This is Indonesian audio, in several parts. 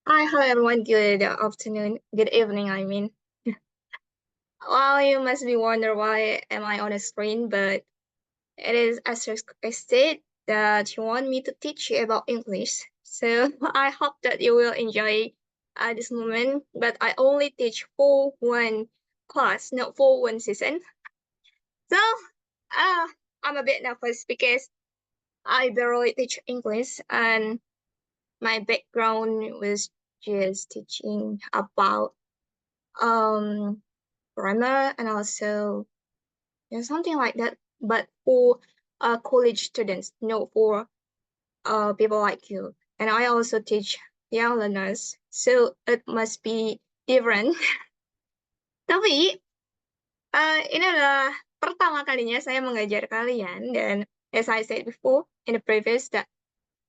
Hi, hello everyone. Good afternoon, good evening. Well, you must be wondering why am I on a screen, but it is as requested that you want me to teach you about English. So I hope that you will enjoy this moment. But I only teach for one class, not for one season. So I'm a bit nervous because I barely teach English, and my background was just teaching about um grammar and also something like that, but for college students, not for people like you. And I also teach young learners, so it must be different. Tapi ini adalah pertama kalinya saya mengajar kalian, dan as I said before in the previous that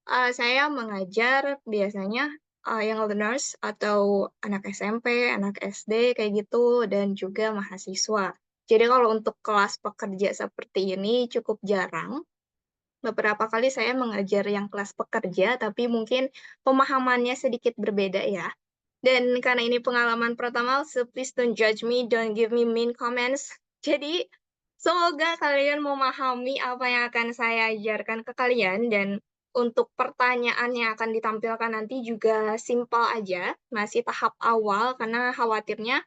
saya mengajar biasanya young learners atau anak SMP, anak SD kayak gitu, dan juga mahasiswa. Jadi kalau untuk kelas pekerja seperti ini cukup jarang. Beberapa kali saya mengajar yang kelas pekerja, tapi mungkin pemahamannya sedikit berbeda ya. Dan karena ini pengalaman pertama, so please don't judge me, don't give me mean comments. Jadi, semoga kalian memahami apa yang akan saya ajarkan ke kalian, dan untuk pertanyaan yang akan ditampilkan nanti juga simpel aja, masih tahap awal, karena khawatirnya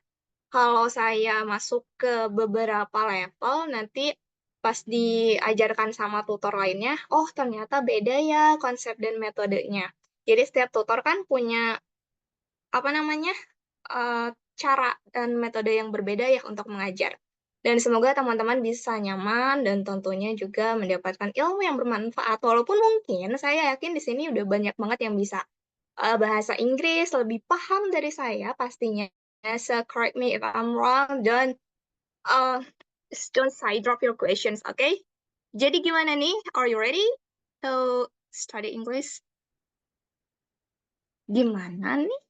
kalau saya masuk ke beberapa level, nanti pas diajarkan sama tutor lainnya, oh ternyata beda ya konsep dan metodenya. Jadi setiap tutor kan punya apa namanya eh, cara dan metode yang berbeda ya untuk mengajar. Dan semoga teman-teman bisa nyaman dan tentunya juga mendapatkan ilmu yang bermanfaat. Walaupun mungkin saya yakin di sini udah banyak banget yang bisa bahasa Inggris, lebih paham dari saya pastinya. So correct me if I'm wrong. Uh, don't side drop your questions, okay? Jadi gimana nih? Are you ready to study English? Gimana nih?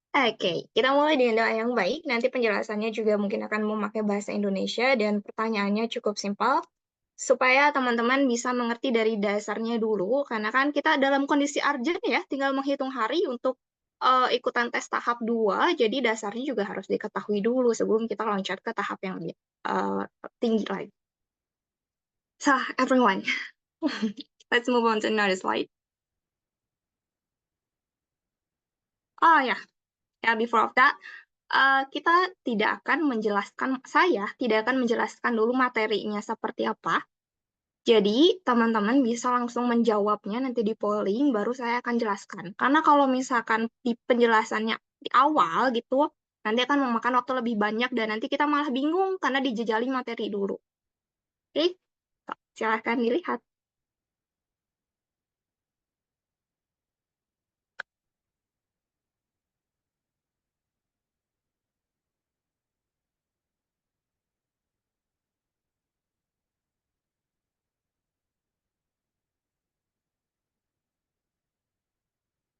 Oke, kita mulai dengan doa yang baik. Nanti penjelasannya juga mungkin akan memakai bahasa Indonesia dan pertanyaannya cukup simpel supaya teman-teman bisa mengerti dari dasarnya dulu. Karena kan kita dalam kondisi urgent ya, tinggal menghitung hari untuk ikutan tes tahap 2. Jadi dasarnya juga harus diketahui dulu sebelum kita loncat ke tahap yang lebih uh, tinggi lagi. So, everyone, let's move on to another slide. Oh ya, ya before of that, kita tidak akan menjelaskan, saya tidak akan menjelaskan dulu materinya seperti apa. Jadi, teman-teman bisa langsung menjawabnya nanti di polling, baru saya akan jelaskan. Karena kalau misalkan di penjelasannya di awal gitu, nanti akan memakan waktu lebih banyak dan nanti kita malah bingung karena dijejali materi dulu. Oke, silahkan dilihat.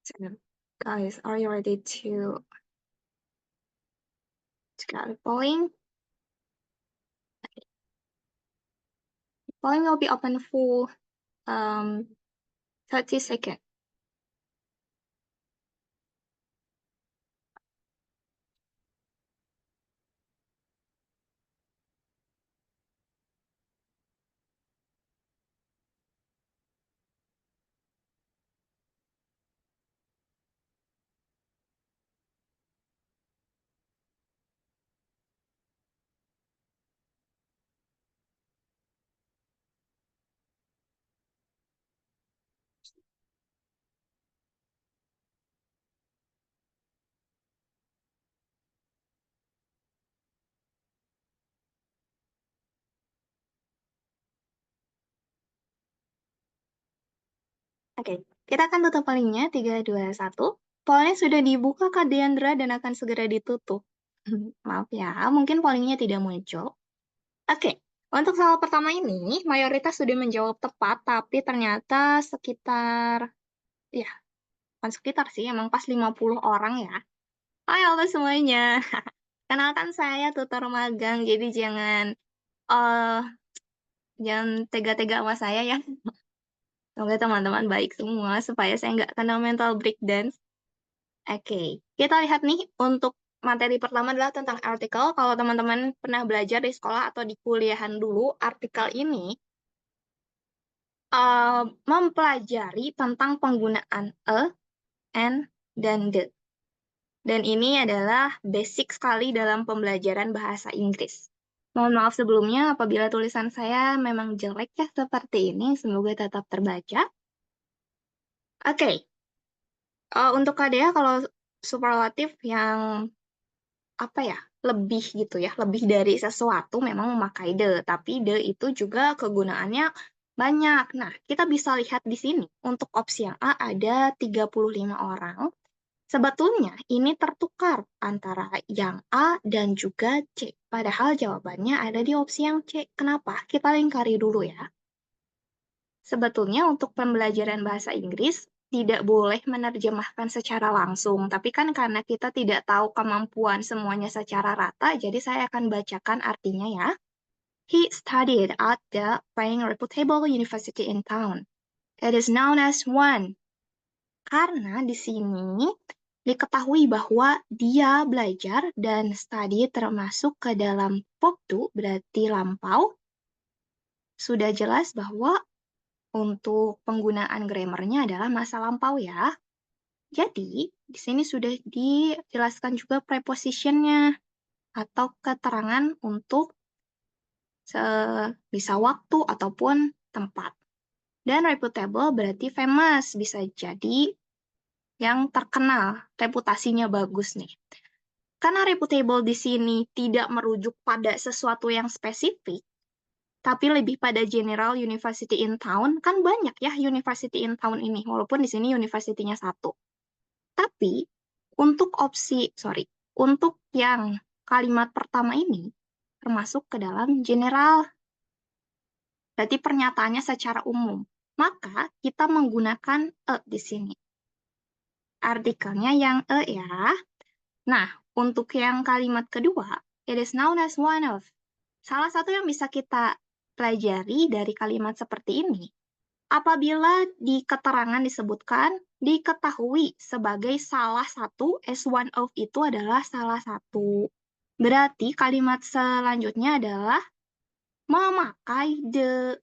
So, guys, are you ready to get the polling? Polling will be open for 30 seconds. Oke, kita akan tutup pollingnya. 3, 2, 1. Pollnya sudah dibuka Kak Diandra dan akan segera ditutup. Maaf ya, mungkin pollingnya tidak muncul. Oke, untuk soal pertama ini, mayoritas sudah menjawab tepat, tapi ternyata sekitar, ya, bukan sekitar sih, emang pas 50 orang ya. Hai, halo semuanya. Kenalkan saya tutor magang, jadi eh jangan tega-tega sama saya ya. Semoga teman-teman baik semua, supaya saya nggak kena mental breakdown. Oke, kita lihat nih untuk materi pertama adalah tentang artikel. Kalau teman-teman pernah belajar di sekolah atau di kuliahan dulu, artikel ini mempelajari tentang penggunaan a, and, dan the. Dan ini adalah basic sekali dalam pembelajaran bahasa Inggris. Mohon maaf sebelumnya apabila tulisan saya memang jelek ya seperti ini. Semoga tetap terbaca. Oke, untuk KDA kalau superlatif yang apa ya, lebih gitu ya, lebih dari sesuatu memang memakai the, tapi the itu juga kegunaannya banyak. Nah, kita bisa lihat di sini, untuk opsi yang A ada 35 orang. Sebetulnya ini tertukar antara yang A dan juga C, padahal jawabannya ada di opsi yang C. Kenapa? Kita lingkari dulu ya. Sebetulnya untuk pembelajaran bahasa Inggris tidak boleh menerjemahkan secara langsung, tapi kan karena kita tidak tahu kemampuan semuanya secara rata, jadi saya akan bacakan artinya ya. He studied at the very reputable university in town. It is known as one. Karena di sini diketahui bahwa dia belajar dan study termasuk ke dalam waktu, berarti lampau. Sudah jelas bahwa untuk penggunaan grammarnya adalah masa lampau ya. Jadi, di sini sudah dijelaskan juga prepositionnya atau keterangan untuk bisa waktu ataupun tempat. Dan reputable berarti famous, bisa jadi yang terkenal, reputasinya bagus nih. Karena reputable di sini tidak merujuk pada sesuatu yang spesifik, tapi lebih pada general university in town, kan banyak ya university in town ini, walaupun di sini university-nya satu. Tapi untuk yang kalimat pertama ini termasuk ke dalam general, berarti pernyataannya secara umum. Maka kita menggunakan di sini. Artikelnya yang ya. Nah, untuk yang kalimat kedua, it is known as one of. Salah satu yang bisa kita pelajari dari kalimat seperti ini, apabila di keterangan disebutkan diketahui sebagai salah satu, as one of itu adalah salah satu. Berarti kalimat selanjutnya adalah memakai the.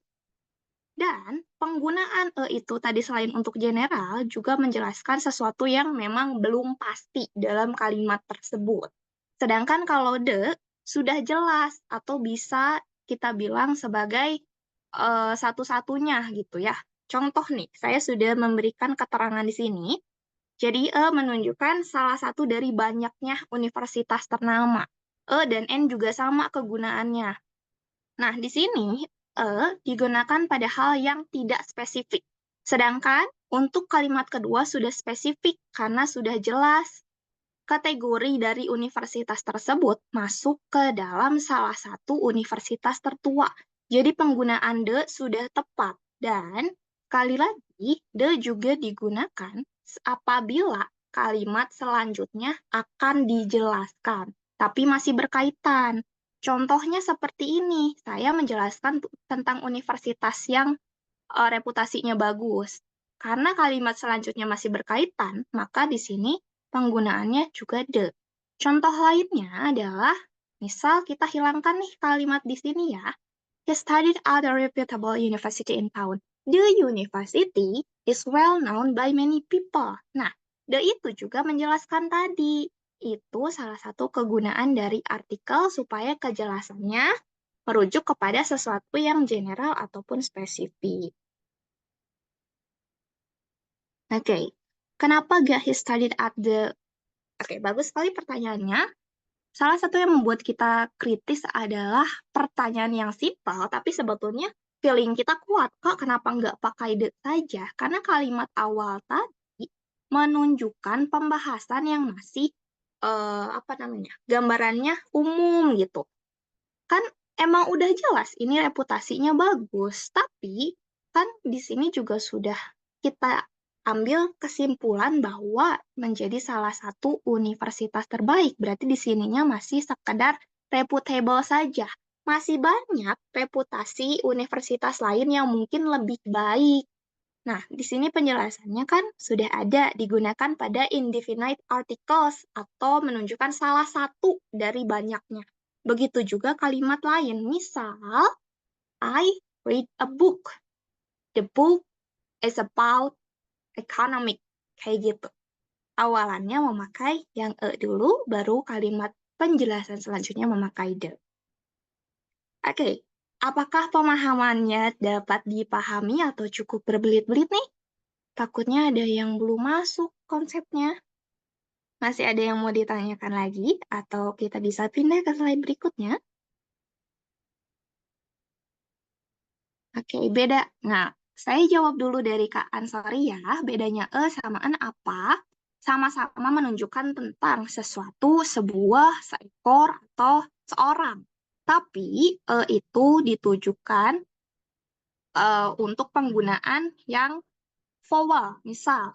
Dan penggunaan itu tadi selain untuk general juga menjelaskan sesuatu yang memang belum pasti dalam kalimat tersebut. Sedangkan kalau the sudah jelas atau bisa kita bilang sebagai satu-satunya gitu ya. Contoh nih, saya sudah memberikan keterangan di sini. Jadi menunjukkan salah satu dari banyaknya universitas ternama. Dan N juga sama kegunaannya. Nah, di sini digunakan pada hal yang tidak spesifik. Sedangkan untuk kalimat kedua sudah spesifik karena sudah jelas kategori dari universitas tersebut masuk ke dalam salah satu universitas tertua. Jadi penggunaan the sudah tepat. Dan sekali lagi, the juga digunakan apabila kalimat selanjutnya akan dijelaskan, tapi masih berkaitan. Contohnya seperti ini, saya menjelaskan tentang universitas yang reputasinya bagus. Karena kalimat selanjutnya masih berkaitan, maka di sini penggunaannya juga the. Contoh lainnya adalah, misal kita hilangkan nih kalimat di sini ya. He studied at a reputable university in town. The university is well known by many people. Nah, the itu juga menjelaskan tadi. Itu salah satu kegunaan dari artikel supaya kejelasannya merujuk kepada sesuatu yang general ataupun spesifik. Oke, kenapa gak he studied at the... Oke, bagus sekali pertanyaannya. Salah satu yang membuat kita kritis adalah pertanyaan yang simpel, tapi sebetulnya feeling kita kuat. Kok kenapa nggak pakai the saja? Karena kalimat awal tadi menunjukkan pembahasan yang masih, apa namanya, gambarannya umum gitu. Kan emang udah jelas ini reputasinya bagus, tapi kan di sini juga sudah kita ambil kesimpulan bahwa menjadi salah satu universitas terbaik. Berarti di sininya masih sekedar reputable saja. Masih banyak reputasi universitas lain yang mungkin lebih baik. Nah, di sini penjelasannya kan sudah ada digunakan pada indefinite articles atau menunjukkan salah satu dari banyaknya. Begitu juga kalimat lain. Misal, I read a book. The book is about economic. Kayak gitu. Awalannya memakai yang dulu, baru kalimat penjelasan selanjutnya memakai the. Oke, apakah pemahamannya dapat dipahami atau cukup berbelit-belit nih? Takutnya ada yang belum masuk konsepnya. Masih ada yang mau ditanyakan lagi? Atau kita bisa pindah ke slide berikutnya? Oke, beda. Nah, saya jawab dulu dari Kak Ansori ya. Bedanya sama N apa? Sama-sama menunjukkan tentang sesuatu, sebuah, seekor, atau seorang. Tapi itu ditujukan untuk penggunaan yang vowel. Misal,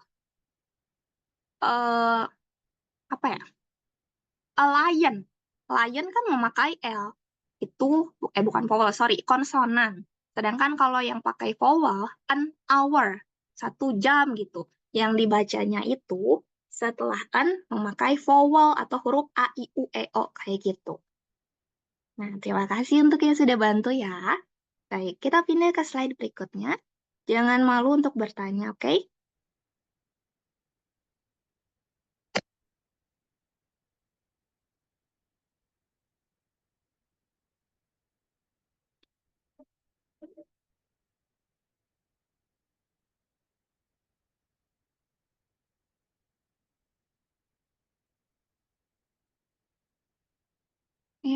eh, apa ya? A lion. Lion kan memakai L. Itu, bukan vowel, sorry, konsonan. Sedangkan kalau yang pakai vowel, an hour. 1 jam gitu. Yang dibacanya itu setelah an memakai vowel atau huruf A, I, U, E, O. Kayak gitu. Nah, terima kasih untuk yang sudah bantu ya. Baik, kita pindah ke slide berikutnya. Jangan malu untuk bertanya, oke?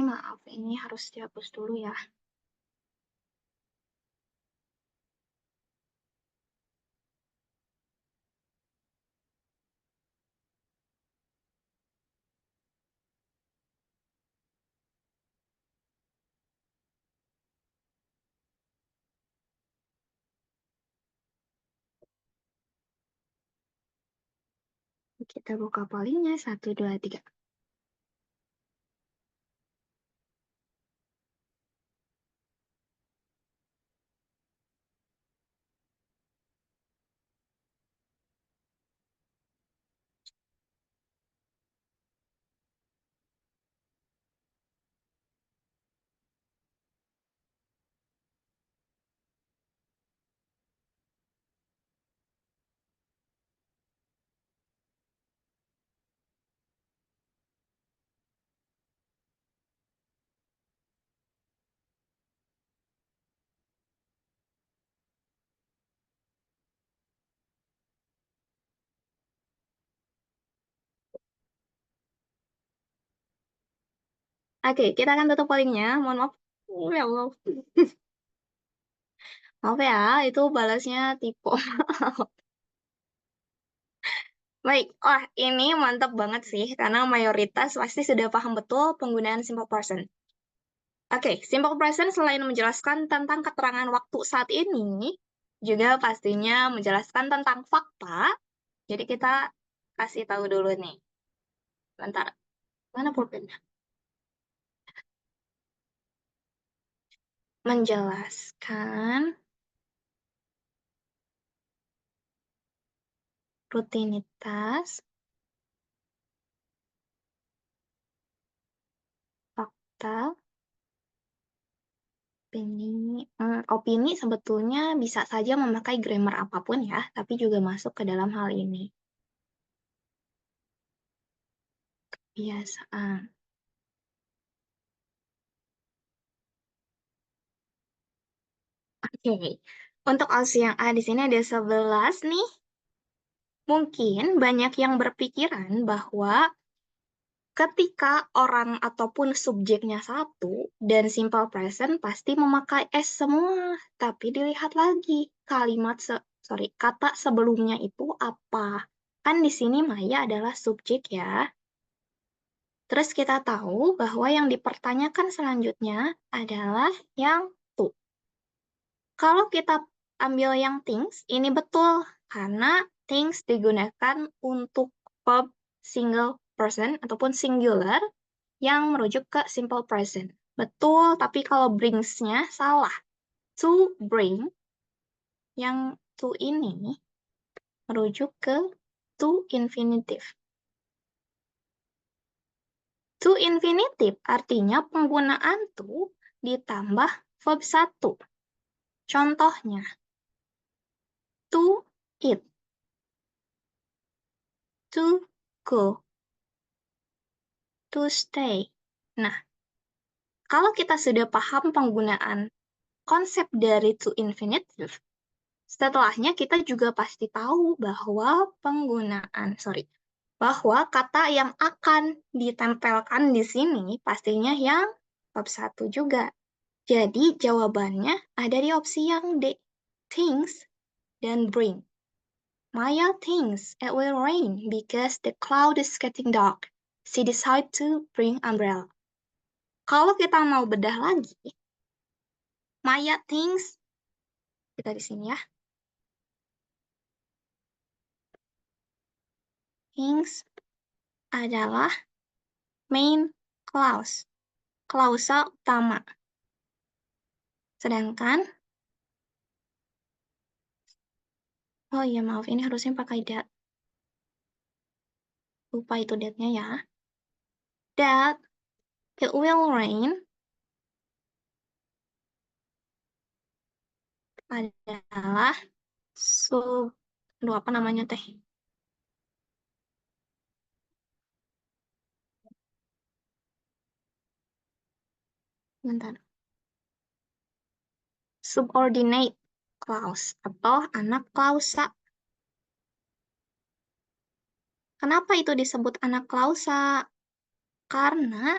Maaf, ini harus dihapus dulu ya. Kita buka pollingnya, 1, 2, 3. Oke, kita akan tutup pollingnya. Mohon maaf. Ya Allah. Maaf ya, itu balasnya tipe. Baik, wah ini mantap banget sih, karena mayoritas pasti sudah paham betul penggunaan simple present. Oke, simple present selain menjelaskan tentang keterangan waktu saat ini, juga pastinya menjelaskan tentang fakta. Jadi kita kasih tahu dulu nih. Bentar, mana pulpennya? Menjelaskan rutinitas, fakta, opini sebetulnya bisa saja memakai grammar apapun ya, tapi juga masuk ke dalam hal ini. Kebiasaan. Oke. Untuk opsi yang A di sini ada 11 nih. Mungkin banyak yang berpikiran bahwa ketika orang ataupun subjeknya satu dan simple present pasti memakai S semua. Tapi dilihat lagi kata sebelumnya itu apa. Kan di sini Maya adalah subjek ya. Terus kita tahu bahwa yang dipertanyakan selanjutnya adalah yang to. Kalau kita ambil yang things, ini betul. Karena things digunakan untuk verb single person ataupun singular yang merujuk ke simple present. Betul, tapi kalau brings-nya salah. To bring yang to ini merujuk ke to infinitive. To infinitive artinya penggunaan to ditambah verb 1. Contohnya, to eat, to go, to stay. Nah, kalau kita sudah paham penggunaan konsep dari to infinitive, setelahnya kita juga pasti tahu bahwa kata yang akan ditempelkan di sini pastinya yang bab 1 juga. Jadi jawabannya ada di opsi yang D, things dan bring. Maya thinks it will rain because the cloud is getting dark. She decided to bring umbrella. Kalau kita mau bedah lagi, Maya thinks, kita di sini ya, thinks adalah main clause, klausa utama. Sedangkan, oh iya maaf, ini harusnya pakai that. Lupa itu that-nya ya. That it will rain adalah apa namanya teh? Bentar. Subordinate clause atau anak klausa. Kenapa itu disebut anak klausa? Karena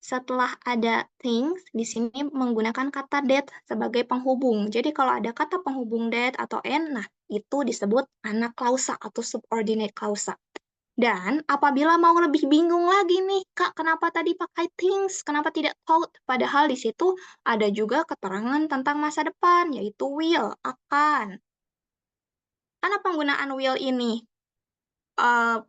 setelah ada things, di sini menggunakan kata that sebagai penghubung. Jadi kalau ada kata penghubung that atau and, nah itu disebut anak klausa atau subordinate klausa. Dan apabila mau lebih bingung lagi nih, Kak, kenapa tadi pakai things, kenapa tidak thought? Padahal di situ ada juga keterangan tentang masa depan, yaitu will, akan. Karena penggunaan will ini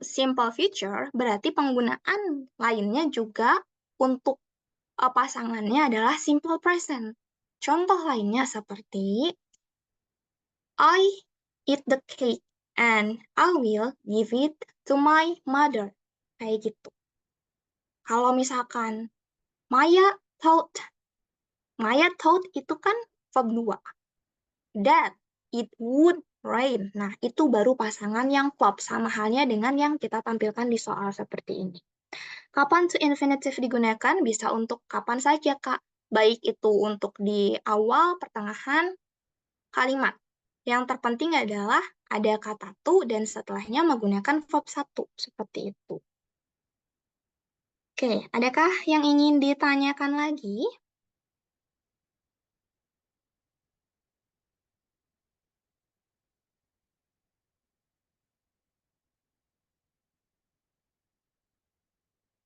simple future, berarti penggunaan lainnya juga untuk pasangannya adalah simple present. Contoh lainnya seperti I eat the cake and I will give it to my mother. Kayak gitu. Kalau misalkan Maya thought, Maya thought itu kan verb 2. That it would rain. Nah, itu baru pasangan yang klop, sama halnya dengan yang kita tampilkan di soal seperti ini. Kapan to infinitive digunakan? Bisa untuk kapan saja, Kak. Baik itu untuk di awal, pertengahan, kalimat. Yang terpenting adalah ada kata to dan setelahnya menggunakan verb 1. Seperti itu. Oke, adakah yang ingin ditanyakan lagi?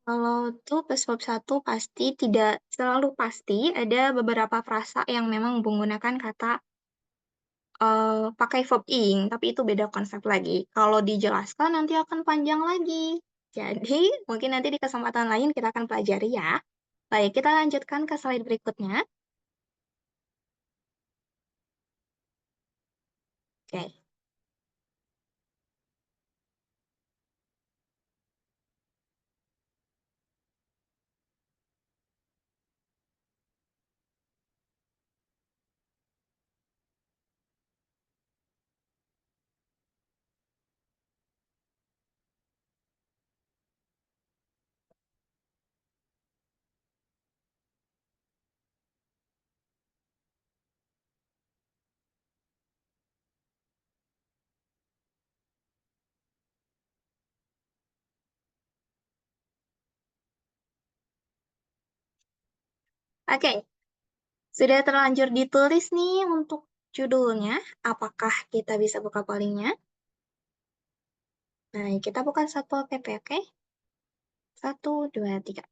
Kalau tuh pas bab 1 pasti tidak selalu pasti, ada beberapa frasa yang memang menggunakan kata pakai verb ing, tapi itu beda konsep lagi. Kalau dijelaskan nanti akan panjang lagi. Jadi, mungkin nanti di kesempatan lain kita akan pelajari ya. Baik, kita lanjutkan ke slide berikutnya. Oke. Oke, sudah terlanjur ditulis nih untuk judulnya. Apakah kita bisa buka pollingnya? Nah, kita buka Satpol PP, oke? 1, 2, 3.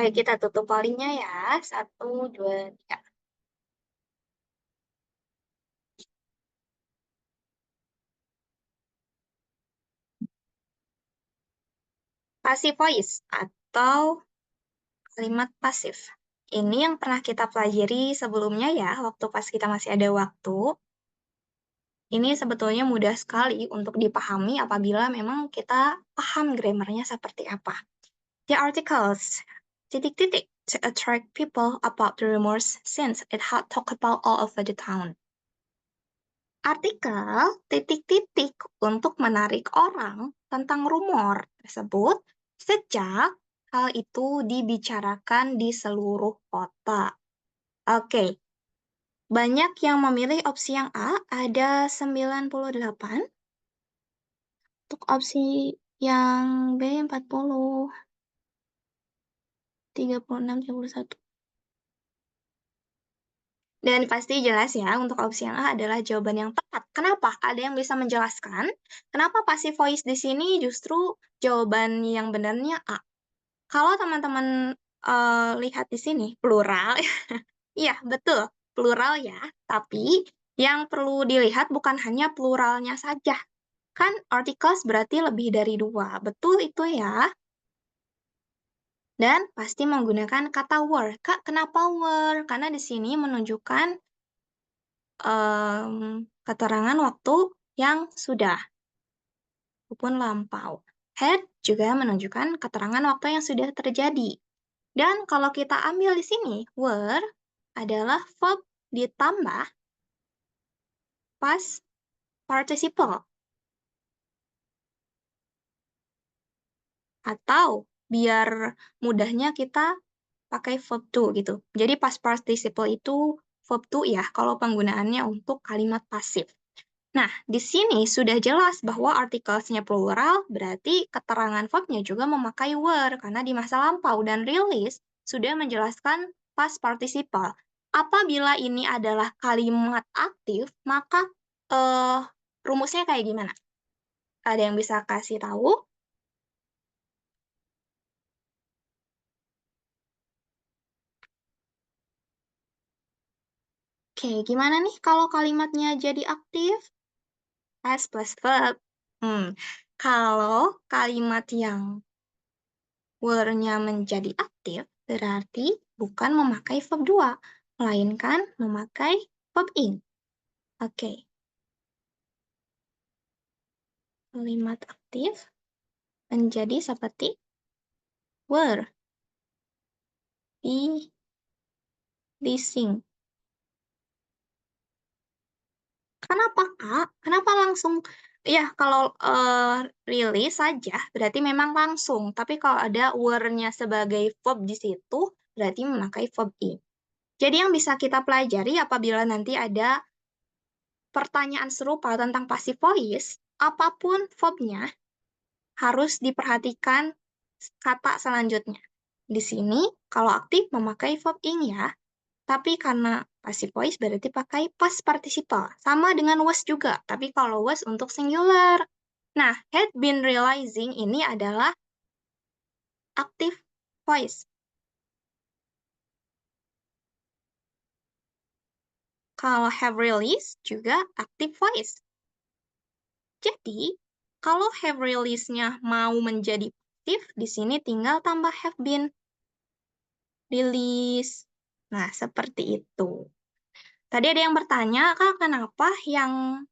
Oke, kita tutup pollingnya ya. 1, 2, 3. Passive voice atau kalimat pasif. Ini yang pernah kita pelajari sebelumnya ya, waktu pas kita masih ada waktu. Ini sebetulnya mudah sekali untuk dipahami apabila memang kita paham grammarnya seperti apa. The articles, titik-titik, to attract people about the rumors since it had talked about all over the town. Artikel, titik-titik, untuk menarik orang tentang rumor tersebut sejak hal itu dibicarakan di seluruh kota. Oke, banyak yang memilih opsi yang A, ada 98. Untuk opsi yang B, 40, 36, 31. Dan pasti jelas ya, untuk opsi yang A adalah jawaban yang tepat. Kenapa? Ada yang bisa menjelaskan kenapa passive voice di sini justru jawaban yang benarnya A. Kalau teman-teman lihat di sini, plural. Iya, betul, plural ya. Tapi yang perlu dilihat bukan hanya pluralnya saja. Kan articles berarti lebih dari 2. Betul itu ya. Dan pasti menggunakan kata were. Kak, kenapa were? Karena di sini menunjukkan keterangan waktu yang sudah, maupun lampau. Had juga menunjukkan keterangan waktu yang sudah terjadi. Dan kalau kita ambil di sini, were adalah verb ditambah past participle. Atau biar mudahnya kita pakai verb to gitu. Jadi past participle itu verb to ya, kalau penggunaannya untuk kalimat pasif. Nah, di sini sudah jelas bahwa artikelnya plural, berarti keterangan verbnya juga memakai were, karena di masa lampau. Dan release sudah menjelaskan past participle. Apabila ini adalah kalimat aktif, maka rumusnya kayak gimana? Ada yang bisa kasih tahu? Oke, gimana nih kalau kalimatnya jadi aktif? Past plus verb. Kalau kalimat yang were-nya menjadi aktif, berarti bukan memakai verb 2, melainkan memakai verb in. Oke. Kalimat aktif menjadi seperti were, be, leasing. Kenapa, Kak? Kenapa langsung? Ya, kalau release saja, berarti memang langsung. Tapi kalau ada were-nya sebagai verb di situ, berarti memakai verb in. Jadi yang bisa kita pelajari apabila nanti ada pertanyaan serupa tentang passive voice, apapun verbnya, harus diperhatikan kata selanjutnya. Di sini, kalau aktif memakai verb ing ya, tapi karena passive voice berarti pakai past participle. Sama dengan was juga, tapi kalau was untuk singular. Nah, had been realizing ini adalah active voice. Kalau have realized juga active voice. Jadi, kalau have release-nya mau menjadi pasif, di sini tinggal tambah have been release. Nah, seperti itu. Tadi ada yang bertanya, Kak, kenapa yang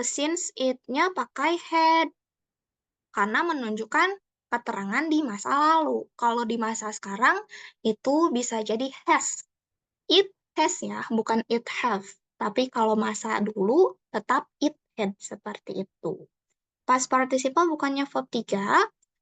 since it-nya pakai had? Karena menunjukkan keterangan di masa lalu. Kalau di masa sekarang, itu bisa jadi has. It has ya, bukan it have. Tapi kalau masa dulu, tetap it had, seperti itu. Past participle bukannya verb 3.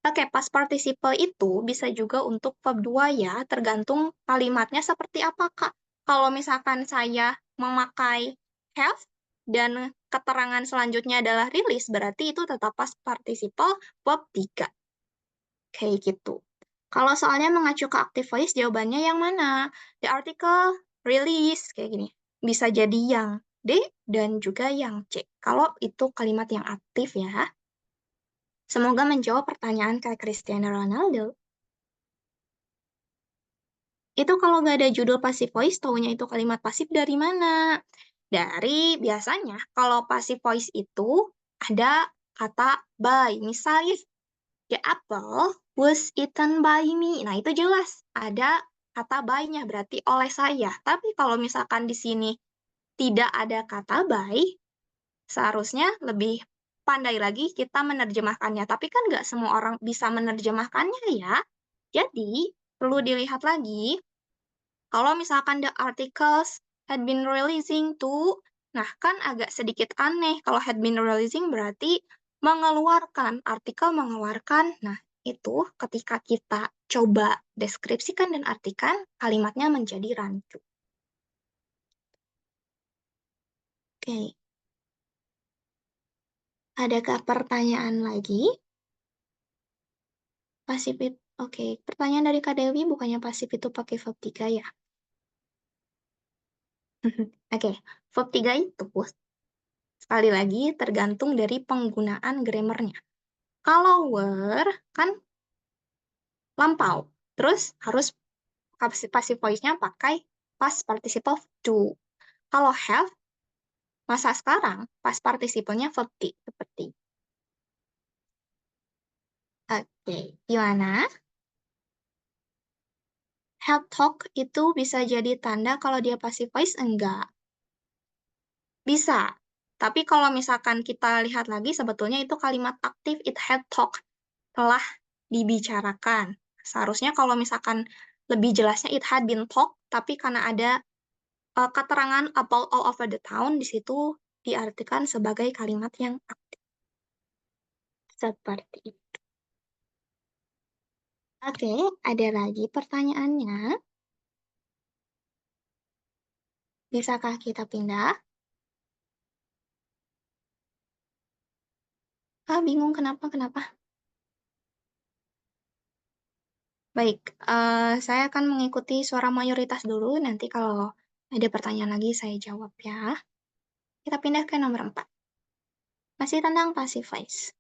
Oke, past participle itu bisa juga untuk verb 2 ya, tergantung kalimatnya seperti apa, Kak. Kalau misalkan saya memakai have dan keterangan selanjutnya adalah release, berarti itu tetap past participle verb 3. Kayak gitu. Kalau soalnya mengacu ke active voice, jawabannya yang mana? The article, release, kayak gini. Bisa jadi yang D dan juga yang C. Kalau itu kalimat yang aktif ya. Semoga menjawab pertanyaan Kak Cristiano Ronaldo. Itu kalau nggak ada judul passive voice, taunya itu kalimat pasif dari mana? Dari biasanya kalau passive voice itu ada kata by. Misalnya, the apple was eaten by me. Nah, itu jelas ada kata by-nya, berarti oleh saya. Tapi kalau misalkan di sini tidak ada kata by, seharusnya lebih pandai lagi kita menerjemahkannya. Tapi kan nggak semua orang bisa menerjemahkannya ya. Jadi, perlu dilihat lagi kalau misalkan the articles had been releasing to, nah kan agak sedikit aneh. Kalau had been releasing berarti mengeluarkan, artikel mengeluarkan. Nah, itu ketika kita coba deskripsikan dan artikan, kalimatnya menjadi rancu. Oke, adakah pertanyaan lagi? Pasif itu, oke. Pertanyaan dari Kak Dewi, bukannya pasif itu pakai verb 3 ya? Oke, verb 3 itu sekali lagi tergantung dari penggunaan grammarnya. Kalau were kan lampau, terus harus passive voice-nya pakai past participle to. Kalau have, masa sekarang past participle-nya verb T, seperti. Oke, gimana? Have talk itu bisa jadi tanda kalau dia passive voice enggak? Bisa. Tapi kalau misalkan kita lihat lagi, sebetulnya itu kalimat aktif, it had talk, telah dibicarakan. Seharusnya kalau misalkan lebih jelasnya it had been talk, tapi karena ada keterangan about all over the town di situ diartikan sebagai kalimat yang aktif. Seperti itu. Oke, ada lagi pertanyaannya. Bisakah kita pindah? Ah, bingung kenapa, kenapa? Baik, saya akan mengikuti suara mayoritas dulu. Nanti kalau ada pertanyaan lagi, saya jawab ya. Kita pindah ke nomor 4. Masih tentang passive voice.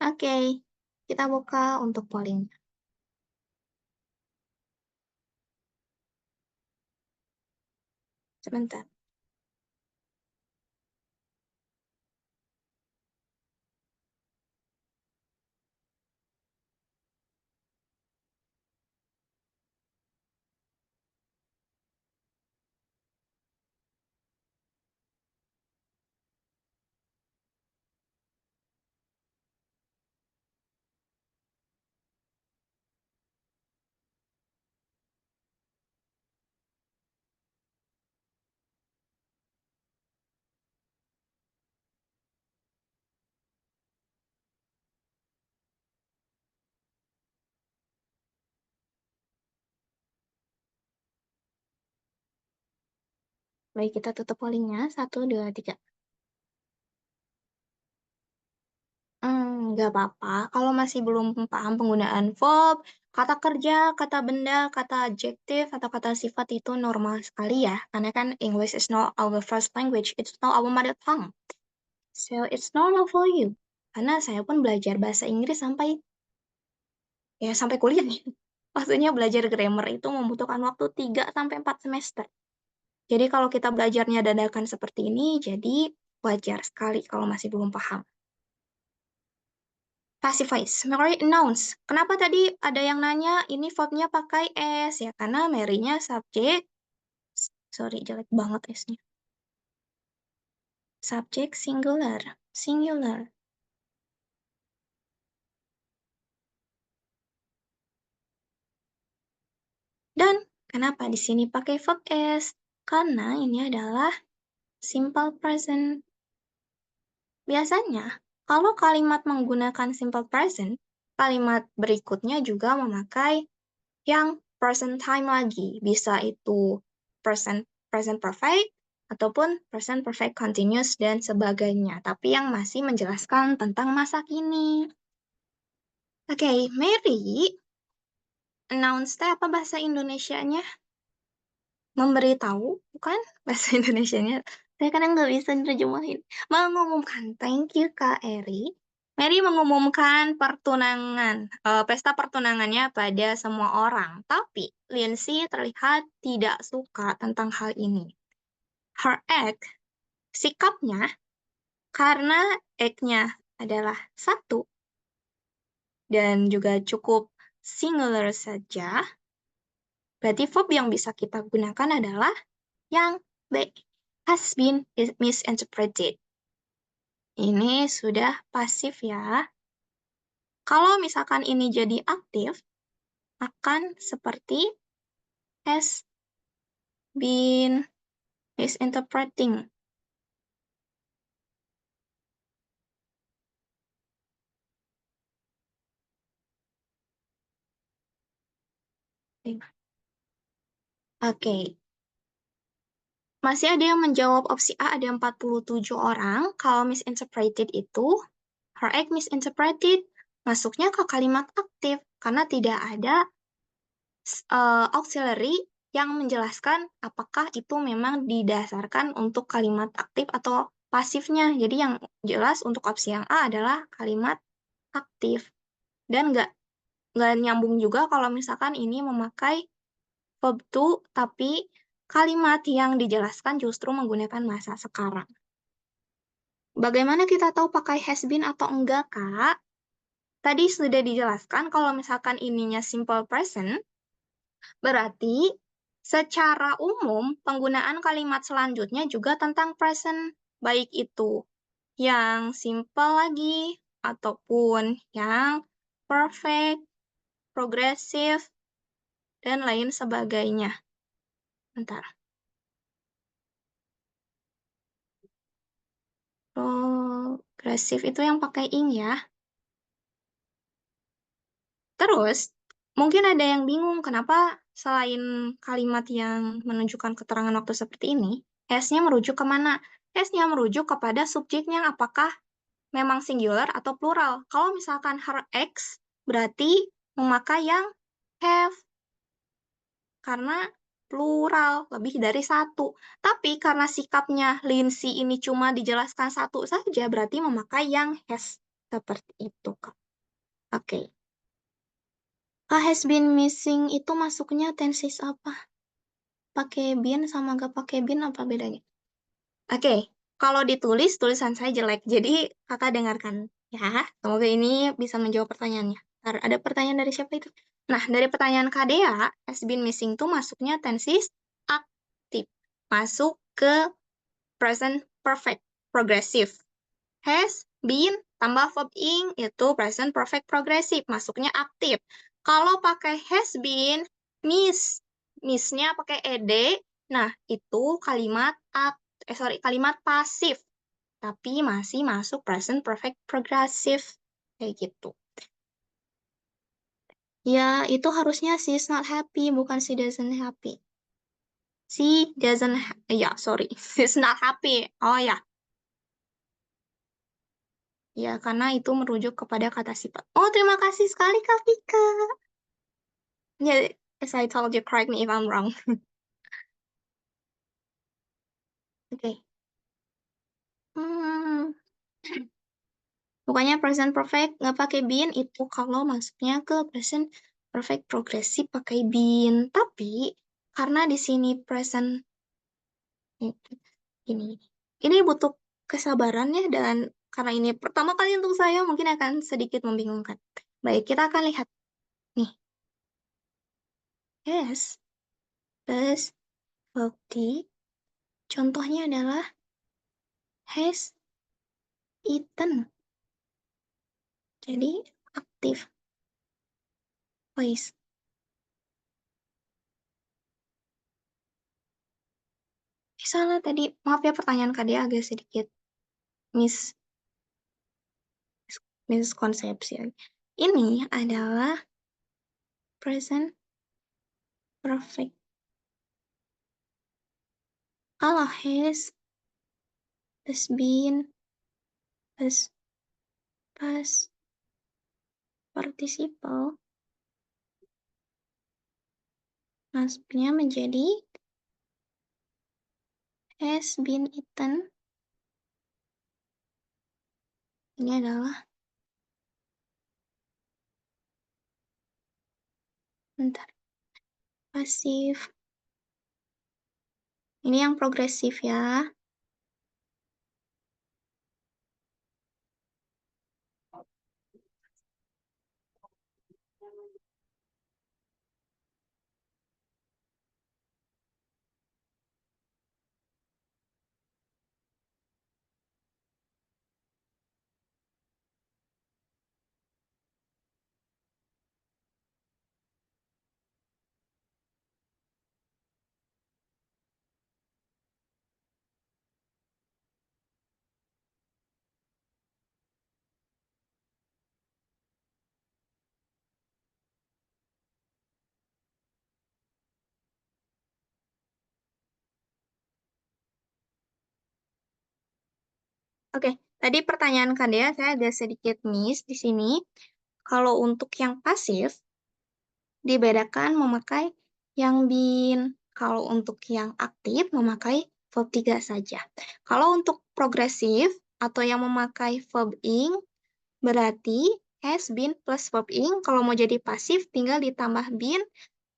Oke, kita buka untuk polling. Sebentar. Baik, kita tutup pollingnya. 1, 2, 3. Nggak apa-apa. Kalau masih belum paham penggunaan verb, kata kerja, kata benda, kata adjektif, atau kata sifat itu normal sekali ya. Karena kan English is not our first language, it's not our mother tongue. So it's normal for you. Karena saya pun belajar bahasa Inggris sampai kuliah nih. Maksudnya belajar grammar itu membutuhkan waktu 3 sampai 4 semester. Jadi kalau kita belajarnya dadakan seperti ini, jadi wajar sekali kalau masih belum paham. Passive voice, Mary announce. Kenapa tadi ada yang nanya ini verbnya pakai S ya? Karena Mary-nya subjek. Sorry, jelek banget S-nya. Subjek singular, singular. Dan kenapa di sini pakai verb s? Karena ini adalah simple present. Biasanya, kalau kalimat menggunakan simple present, kalimat berikutnya juga memakai yang present time lagi. Bisa itu present present perfect ataupun present perfect continuous dan sebagainya. Tapi yang masih menjelaskan tentang masa kini. Oke, Mary, announce apa bahasa Indonesianya? Memberitahu, bukan bahasa Indonesianya. Saya kadang nggak bisa nerjemahin. Mengumumkan, thank you Kak Eri. Mary mengumumkan pertunangan, pesta pertunangannya pada semua orang. Tapi Lindsay terlihat tidak suka tentang hal ini. Her act, sikapnya, karena act-nya adalah satu dan juga cukup singular saja, berarti verb yang bisa kita gunakan adalah yang B, has been misinterpreted. Ini sudah pasif ya. Kalau misalkan ini jadi aktif, akan seperti has been misinterpreting. Oke. Masih ada yang menjawab opsi A, ada 47 orang. Kalau misinterpreted itu, her act misinterpreted, masuknya ke kalimat aktif, karena tidak ada auxiliary yang menjelaskan apakah itu memang didasarkan untuk kalimat aktif atau pasifnya. Jadi yang jelas untuk opsi yang A adalah kalimat aktif. Dan nggak nyambung juga kalau misalkan ini memakai verb to, tapi kalimat yang dijelaskan justru menggunakan masa sekarang. Bagaimana kita tahu pakai has been atau enggak, Kak? Tadi sudah dijelaskan kalau misalkan ininya simple present, berarti secara umum penggunaan kalimat selanjutnya juga tentang present, baik itu yang simple lagi ataupun yang perfect, progressive, dan lain sebagainya. Bentar. Progressive itu yang pakai ing ya. Terus, mungkin ada yang bingung kenapa selain kalimat yang menunjukkan keterangan waktu seperti ini, has-nya merujuk kemana? Has-nya merujuk kepada subjeknya apakah memang singular atau plural. Kalau misalkan her ex, berarti memakai yang have, karena plural, lebih dari satu. Tapi karena sikapnya Lindsay ini cuma dijelaskan satu saja, berarti memakai yang has. Seperti itu, Kak. Oke. Has been missing itu masuknya tenses apa? Pakai been sama gak pakai been apa bedanya? Oke, kalau ditulis, tulisan saya jelek. Jadi, kakak dengarkan ya. Semoga ini bisa menjawab pertanyaannya. Ntar ada pertanyaan dari siapa itu? Nah, dari pertanyaan Kak Dea, has been missing tuh masuknya tenses aktif. Masuk ke present perfect, progressive. Has been tambah verb ing itu present perfect progressive, masuknya aktif. Kalau pakai has been, miss-nya pakai ed, nah itu kalimat kalimat pasif, tapi masih masuk present perfect progressive kayak gitu. Ya, itu harusnya she's not happy, bukan she doesn't happy. She doesn't, ya sorry, she's not happy. Oh ya, ya, karena itu merujuk kepada kata sifat. Oh, terima kasih sekali, Kak Vika. Ya, as I told you, correct me if I'm wrong. Oke. Hmm, Pokoknya present perfect nggak pakai been itu kalau masuknya ke present perfect progresif pakai been. Tapi karena di sini present ini ini butuh kesabaran ya, dan karena ini pertama kali untuk saya mungkin akan sedikit membingungkan. Baik, kita akan lihat nih. Yes, plus bukti. Contohnya adalah Has eaten. Jadi aktif voice. Salah tadi. Maaf ya pertanyaan Kak dia agak sedikit mis miskonsepsi. Ini adalah present perfect. Kalau has been, has past participle, nasibnya menjadi has been eaten. Ini adalah, bentar, pasif. Ini yang progresif ya. Oke, tadi pertanyaan Kak Dea saya agak sedikit miss di sini. Kalau untuk yang pasif, dibedakan memakai yang been. Kalau untuk yang aktif, memakai verb 3 saja. Kalau untuk progresif, atau yang memakai verb ing, berarti has been plus verb ing. Kalau mau jadi pasif, tinggal ditambah been,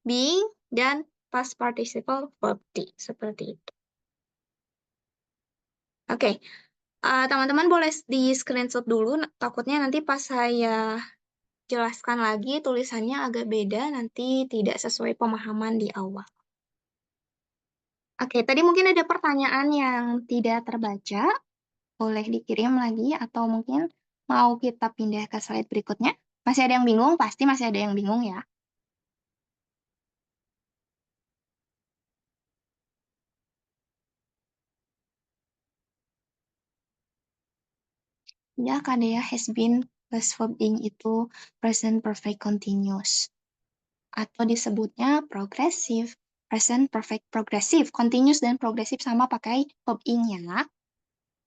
being, dan past participle verb t. Seperti itu. Oke, teman-teman boleh di screenshot dulu, takutnya nanti pas saya jelaskan lagi tulisannya agak beda, nanti tidak sesuai pemahaman di awal. Oke, tadi mungkin ada pertanyaan yang tidak terbaca, boleh dikirim lagi atau mungkin mau kita pindah ke slide berikutnya. Masih ada yang bingung? Pasti masih ada yang bingung ya. Ya, Kadea has been plus verb ing itu present perfect continuous. Atau disebutnya progresif. Present perfect progresif. Continuous dan progresif sama pakai verb ing ya.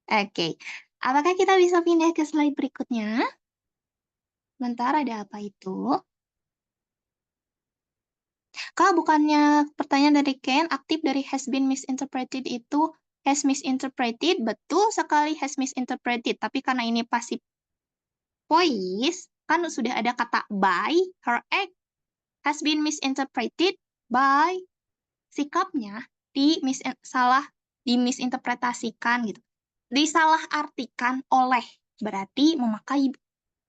Oke. Apakah kita bisa pindah ke slide berikutnya? Bentar, ada apa itu? Kak, bukannya pertanyaan dari Ken, aktif dari has been misinterpreted itu has misinterpreted, betul sekali has misinterpreted. Tapi karena ini passive voice, kan sudah ada kata by, her act has been misinterpreted by, sikapnya salah dimisinterpretasikan gitu. Disalahartikan oleh, berarti memakai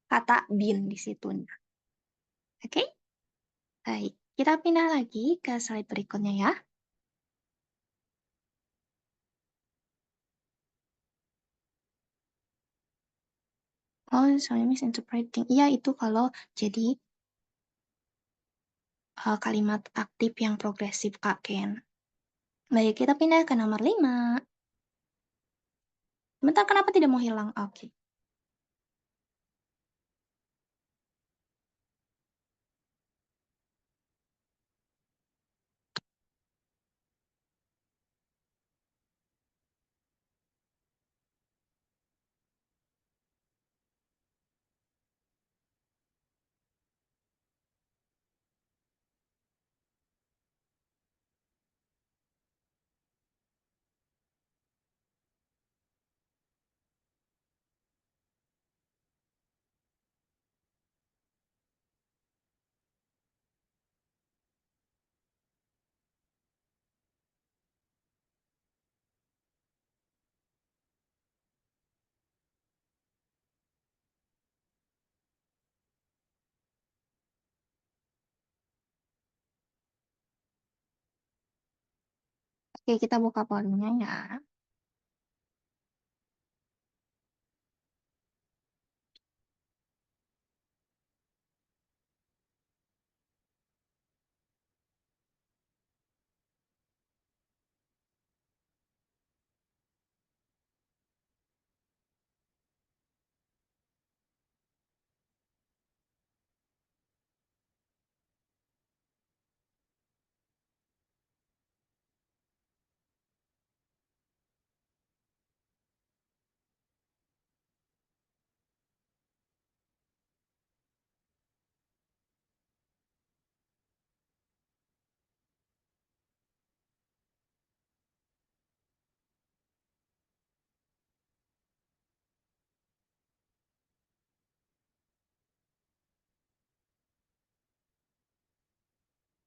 kata been di situ. Oke? Baik, kita pindah lagi ke slide berikutnya ya. Oh, sorry, misinterpreting. Iya, itu kalau jadi kalimat aktif yang progresif, Kak Ken. Baik, kita pindah ke nomor 5. Bentar, kenapa tidak mau hilang? Oke. Oke, kita buka pollnya ya.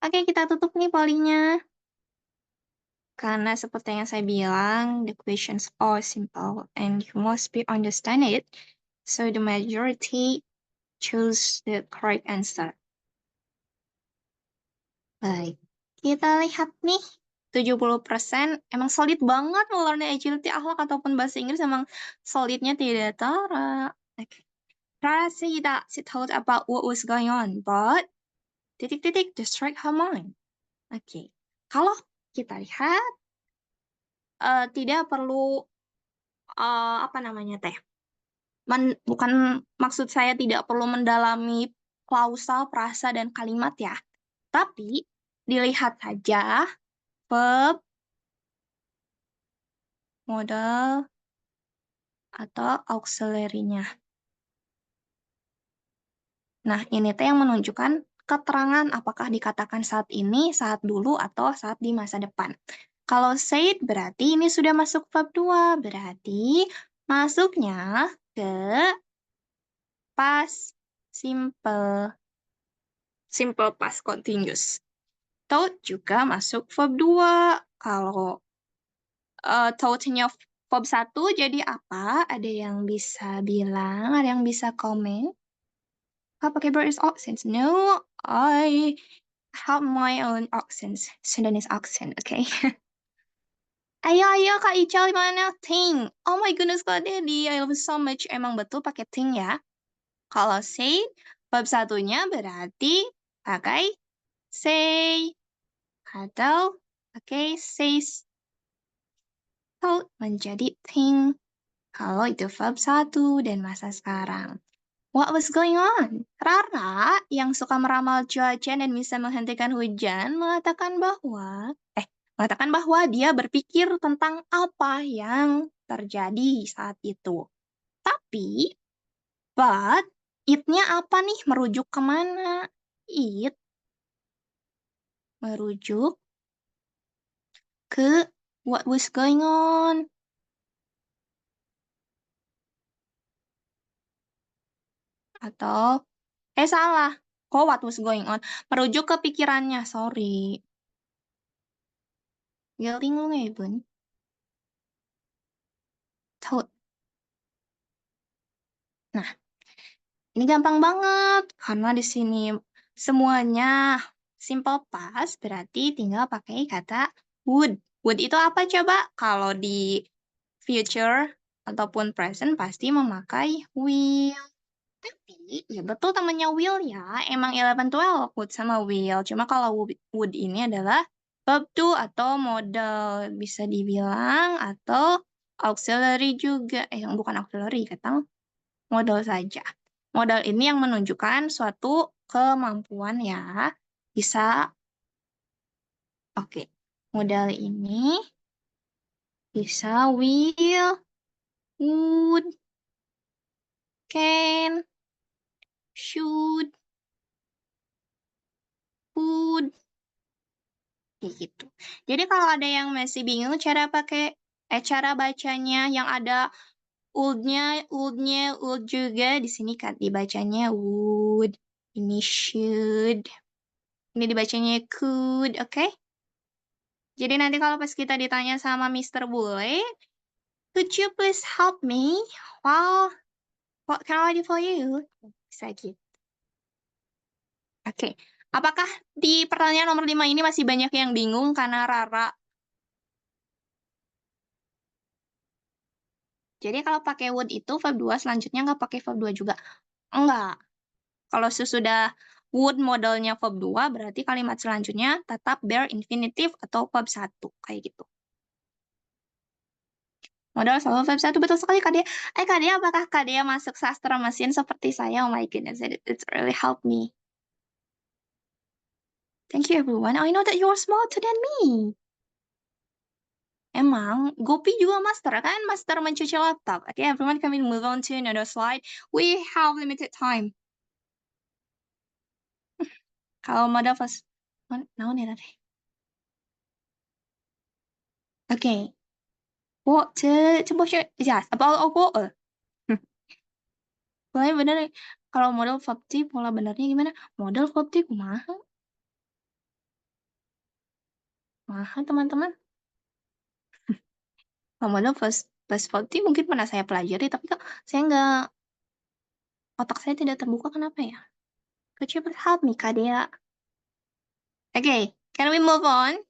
Oke, kita tutup nih pollingnya. Karena seperti yang saya bilang, the questions are simple and you must be understand it. So the majority choose the correct answer. Baik, kita lihat nih. 70% emang solid banget mau learning agility, akhlak ataupun bahasa Inggris emang solidnya tidak Tara. Okay. Tara said that she thought about what was going on, but titik-titik distract her mind. Oke, okay. Kalau kita lihat tidak perlu apa namanya teh? Bukan maksud saya tidak perlu mendalami klausal, frasa dan kalimat ya, tapi dilihat saja verb, modal atau auxiliary-nya. Nah, ini teh yang menunjukkan keterangan apakah dikatakan saat ini, saat dulu, atau saat di masa depan. Kalau said berarti ini sudah masuk verb 2, berarti masuknya ke past simple. Simple past continuous. Thought juga masuk verb 2. Kalau thoughtnya verb 1 jadi apa? Ada yang bisa bilang, ada yang bisa komen? Pakai British accents? No, I have my own accents. Sundanese accent, okay? Ayo, Kak Ical gimana? Think. Oh my goodness, Kak Daddy. I love you so much. Emang betul pakai think ya? Kalau say, bab satunya berarti pakai say. Atau pakai says. Thought menjadi think. Kalau itu verb 1 dan masa sekarang. What was going on? Rara yang suka meramal cuaca dan bisa menghentikan hujan mengatakan bahwa dia berpikir tentang apa yang terjadi saat itu. Tapi, but, it-nya apa nih? Merujuk kemana? It merujuk ke what was going on. Atau, salah. Kok what was going on? Merujuk ke pikirannya, sorry. Galing lu ya, Bun. Tahu. Nah, ini gampang banget karena di sini semuanya simple past berarti tinggal pakai kata would. Would itu apa coba? Kalau di future ataupun present pasti memakai will. Tapi ya betul temannya will ya. Emang 11-12 would sama will. Cuma kalau would ini adalah verb to atau modal bisa dibilang atau auxiliary juga. Bukan auxiliary, kata modal saja. Modal ini yang menunjukkan suatu kemampuan ya. Bisa, oke. Modal ini bisa will, would, can, should, would, kayak gitu. Jadi kalau ada yang masih bingung cara bacanya yang ada would-nya, would juga di sini kan dibacanya would, ini should, ini dibacanya could, oke? Jadi nanti kalau pas kita ditanya sama Mr. Bule, could you please help me? Well, what can I do for you? Bisa gitu. Oke. Apakah di pertanyaan nomor 5 ini masih banyak yang bingung karena Rara? Jadi kalau pakai would itu verb 2, selanjutnya nggak pakai verb 2 juga. Enggak. Kalau sesudah would modelnya verb 2, berarti kalimat selanjutnya tetap bare infinitive atau verb 1. Kayak gitu. Modal selalu verb 1, betul sekali Kak Dea. Kak Dea, apakah Kak Dea masuk sastra mesin seperti saya? Oh my goodness, it's really helped me. Thank you everyone. I know that you are smarter than me. Emang, Gopi juga master kan? Master mencuci laptop. Okay, everyone, can we move on to another slide? We have limited time. Kalau modal first, naon ya tadi? Okay. What coba yes, about apa? Pokoknya bener kalau modal verb pola benernya gimana? Modal verb kumaha? Mahal, teman-teman. Model plus 40 mungkin pernah saya pelajari, tapi kok saya nggak, otak saya tidak terbuka, kenapa ya? Could you please help me, Kak Dea? Okay, can we move on?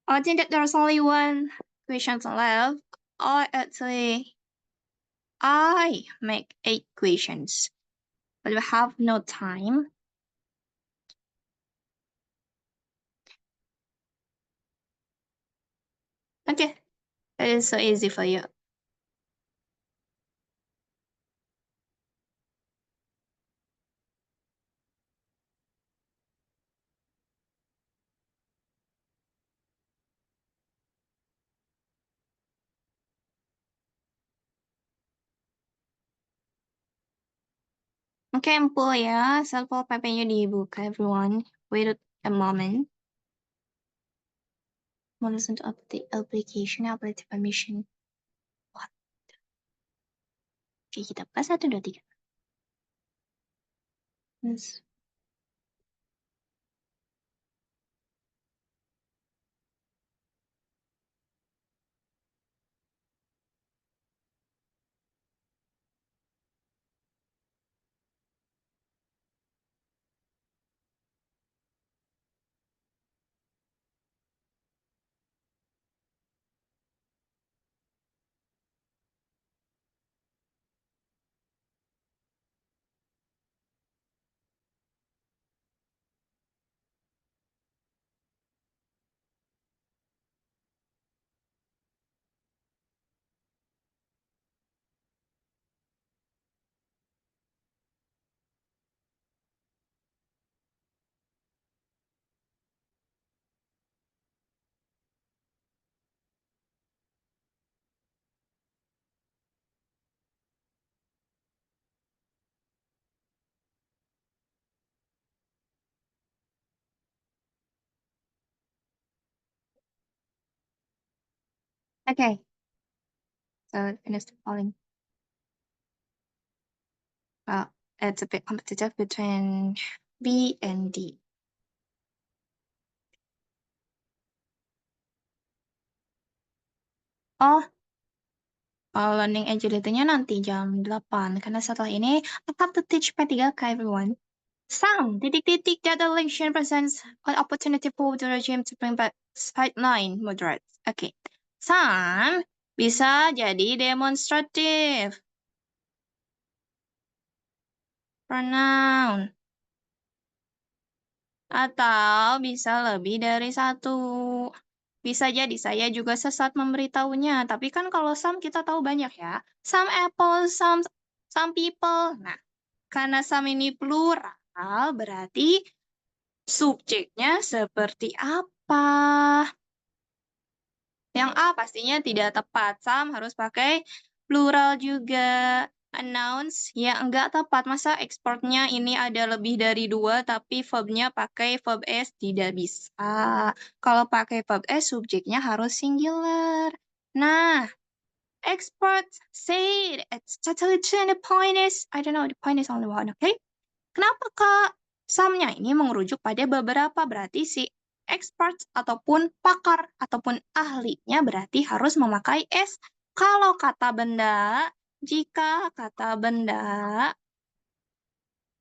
I think that there's only one question left. Actually, I make 8 questions, but we have no time. Okay, it is so easy for you. Oke, empul ya. Sampel PP-nya dibuka, everyone. Wait a moment. Mau listen to update application, update permission. What? Oke, kita buka 1, 2, 3. Yes. Okay, so finish the polling. Well, it's a bit competitive between B and D. Oh, learning agility-nya nanti jam 8. Karena setelah ini, I have to teach P3K, everyone. Some titik-titik that election presents an opportunity for the regime to bring back sideline moderates. Okay. Some bisa jadi demonstratif. Pronoun. Atau bisa lebih dari satu. Bisa jadi saya juga sesat memberitahunya. Tapi kan kalau some kita tahu banyak ya. Some apples, some people. Nah, karena some ini plural, berarti subjeknya seperti apa? Yang A pastinya tidak tepat. Some harus pakai plural juga. Announce ya enggak tepat. Masa ekspornya ini ada lebih dari 2, tapi verbnya pakai verb S? Tidak bisa. Kalau pakai verb S, subjeknya harus singular. Nah, export said it's totally true and the point is, I don't know, the point is only one, okay? Kenapa Kak? Some-nya ini mengerujuk pada beberapa, berarti si expert ataupun pakar ataupun ahlinya berarti harus memakai S. Kalau kata benda, jika kata benda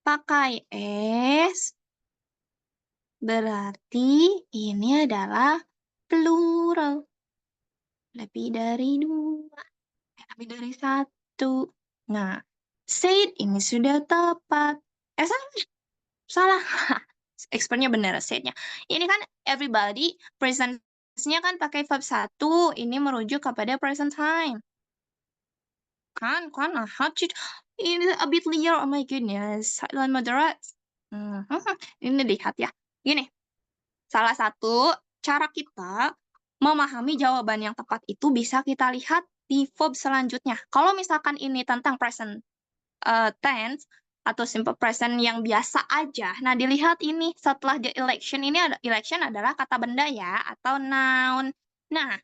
pakai S, berarti ini adalah plural. Lebih dari 2, lebih dari 1. Nah, said ini sudah tepat. Salah. Expertnya benar, said-nya. Ini kan everybody, present-nya kan pakai verb 1. Ini merujuk kepada present time. Kan, ini a bit liar, oh my goodness. Silent moderate. Ini lihat ya. Gini, salah satu cara kita memahami jawaban yang tepat itu bisa kita lihat di verb selanjutnya. Kalau misalkan ini tentang present tense atau simple present yang biasa aja. Nah, dilihat ini setelah the election ini election adalah kata benda ya atau noun. Nah,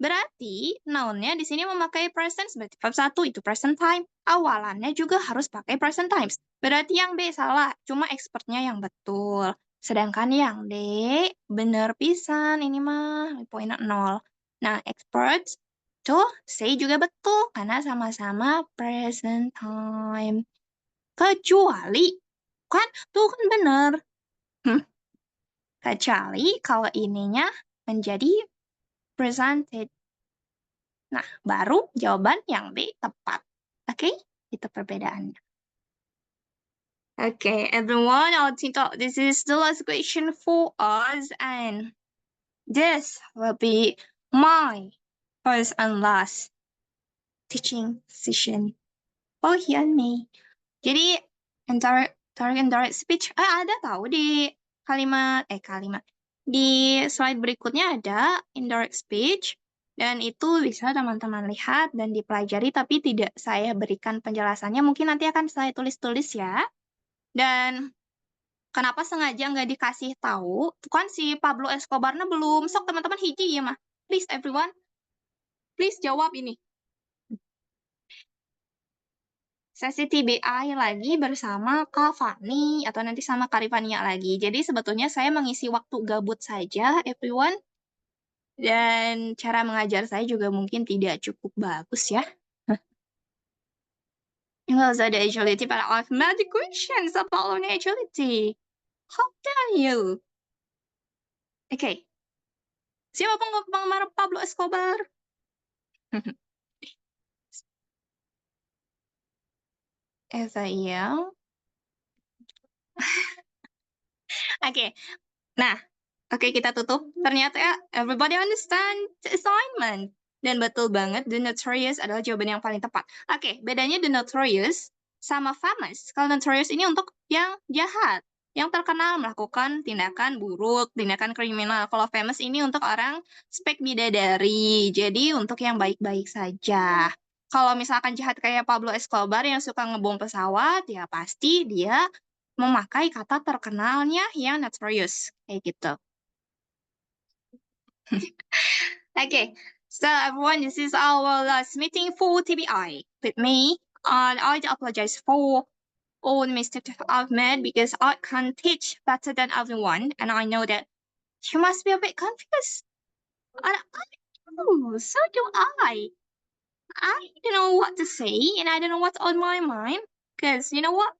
berarti noun-nya di sini memakai present berarti verb 1 itu present time. Awalannya juga harus pakai present times. Berarti yang B salah, cuma expertnya yang betul. Sedangkan yang D, bener pisan ini mah, poinnya 0. Nah, experts, tuh, C juga betul, karena sama-sama present time. Kecuali, kan, tuh kan bener. Kecuali kalau ininya menjadi presented. Nah, baru jawaban yang B tepat. Oke, itu perbedaannya. Okay, everyone, I think this is the last question for us, and this will be my first and last teaching session for you and me. Jadi, indirect speech, ada tahu di kalimat, di slide berikutnya ada indirect speech, dan itu bisa teman-teman lihat dan dipelajari, tapi tidak saya berikan penjelasannya, mungkin nanti akan saya tulis-tulis ya. Dan kenapa sengaja nggak dikasih tahu? Tuh kan si Pablo Escobarnya belum. Sok teman-teman hiji ya mah. Please everyone. Please jawab ini. Sesi TBI lagi bersama Kak Fani atau nanti sama Kak Rifania lagi. Jadi sebetulnya saya mengisi waktu gabut saja, everyone. Dan cara mengajar saya juga mungkin tidak cukup bagus ya. Nggak usah ada agility pada arithmetic questions about agility. How dare you? Oke. Siapa penggemar Pablo Escobar? Iya. Oke. Nah, oke kita tutup. Ternyata everybody understand the assignment. Dan betul banget, the notorious adalah jawaban yang paling tepat. Oke, bedanya the notorious sama famous. Kalau notorious ini untuk yang jahat, yang terkenal melakukan tindakan buruk, tindakan kriminal. Kalau famous ini untuk orang spek bidadari. Jadi untuk yang baik-baik saja. Kalau misalkan jahat kayak Pablo Escobar yang suka ngebom pesawat, ya pasti dia memakai kata terkenalnya yang notorious. Kayak gitu. Okay, so everyone, this is our last meeting for TBI with me, and I apologize for all the mistakes I've made because I can't teach better than everyone, and I know that you must be a bit confused. And so do I. I don't know what to say, and I don't know what's on my mind, because you know what?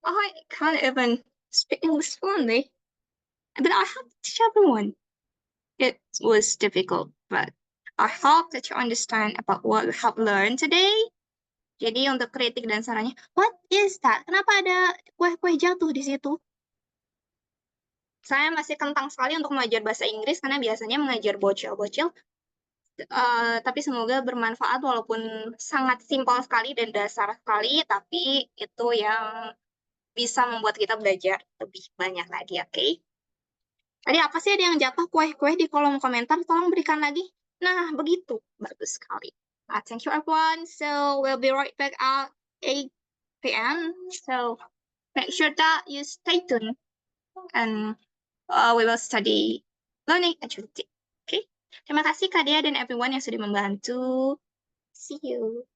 I can't even speak English fluently, but I have to teach everyone. It was difficult, but I hope that you understand about what we have learned today. Jadi untuk kritik dan sarannya, what is that? Kenapa ada kue-kue jatuh di situ? Saya masih kentang sekali untuk mengajar bahasa Inggris karena biasanya mengajar bocil-bocil. Tapi semoga bermanfaat walaupun sangat simpel sekali dan dasar sekali, tapi itu yang bisa membuat kita belajar lebih banyak lagi, oke? Tadi apa sih ada yang jatuh kue-kue di kolom komentar? Tolong berikan lagi. Nah, begitu. Bagus sekali. Thank you everyone. So we'll be right back at 8 p.m. So make sure that you stay tuned and we will study learning agility. Okay? Terima kasih Kak Dea dan everyone yang sudah membantu. See you.